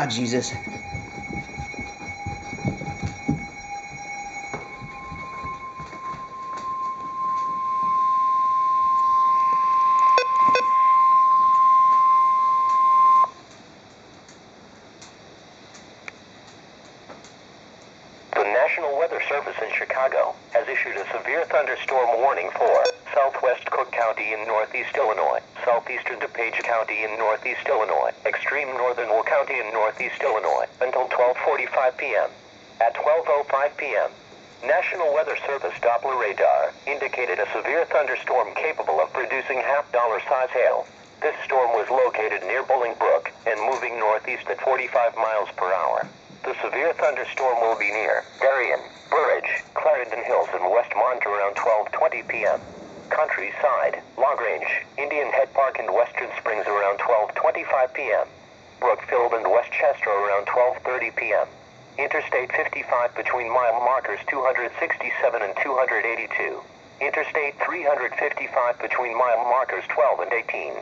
Ah, Jesus. The National Weather Service in Chicago has issued a severe thunderstorm warning for southwest Cook County in northeast Illinois, southeastern DuPage County in northeast Illinois, extreme northern Will County in northeast Illinois, until 12:45 p.m. At 12:05 p.m., National Weather Service Doppler radar indicated a severe thunderstorm capable of producing half-dollar-size hail. This storm was located near Bolingbrook and moving northeast at 45 miles per hour. The severe thunderstorm will be near Darien, Burridge, Clarendon Hills, and Westmont around 12:20 p.m. Countryside, LaGrange, Indian Head Park, and Western Springs around 12:25 p.m. Brookfield and Westchester around 12:30 p.m. Interstate 55 between mile markers 267 and 282. Interstate 355 between mile markers 12 and 18.